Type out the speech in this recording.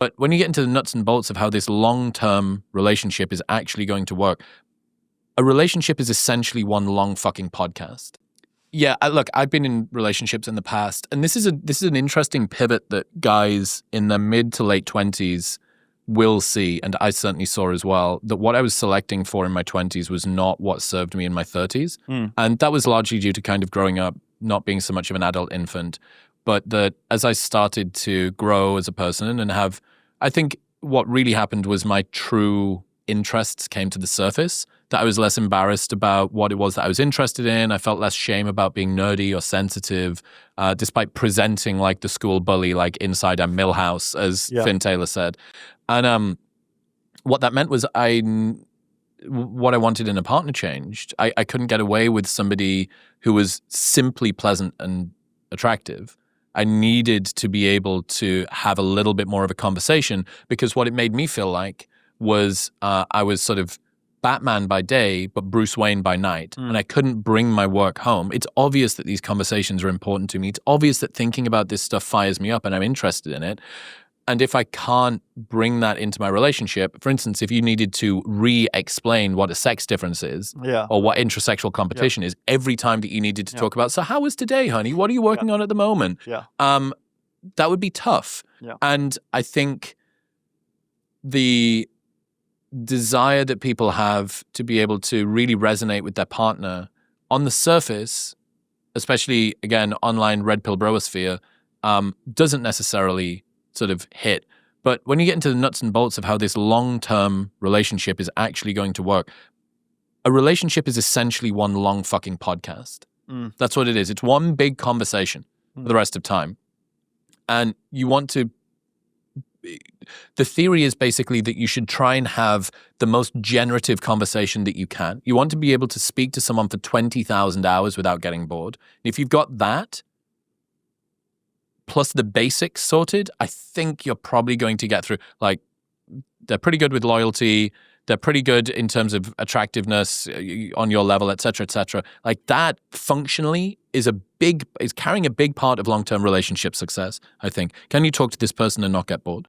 But when you get into the nuts and bolts of how this long-term relationship is actually going to work, a relationship is essentially one long fucking podcast. Yeah, look, I've been in relationships in the past, and this is an interesting pivot that guys in their mid to late 20s will see, and I certainly saw as well, that what I was selecting for in my 20s was not what served me in my 30s. And that was largely due to kind of growing up, not being so much of an adult infant, but that as I started to grow as a person and have, I think what really happened was my true interests came to the surface, that I was less embarrassed about what it was that I was interested in. I felt less shame about being nerdy or sensitive, despite presenting like the school bully, like inside a millhouse, as Finn Taylor said. And what that meant was what I wanted in a partner changed. I couldn't get away with somebody who was simply pleasant and attractive. I needed to be able to have a little bit more of a conversation, because what it made me feel like was I was sort of Batman by day, but Bruce Wayne by night. And I couldn't bring my work home. It's obvious that these conversations are important to me. It's obvious that thinking about this stuff fires me up and I'm interested in it. And if I can't bring that into my relationship, for instance, if you needed to re-explain what a sex difference is or what intersexual competition is every time that you needed to talk about, so how was today, honey? What are you working on at the moment? That would be tough. And I think the desire that people have to be able to really resonate with their partner on the surface, especially, again, online red pill bromosphere, doesn't necessarily sort of hit. But when you get into the nuts and bolts of how this long-term relationship is actually going to work, a relationship is essentially one long fucking podcast. That's what it is. It's one big conversation for the rest of time. And you want to, the theory is basically that you should try and have the most generative conversation that you can. You want to be able to speak to someone for 20,000 hours without getting bored. If you've got that, plus the basics sorted, I think you're probably going to get through. Like, they're pretty good with loyalty. They're pretty good in terms of attractiveness on your level, et cetera, et cetera. Like, that functionally is carrying a big part of long-term relationship success, I think. Can you talk to this person and not get bored?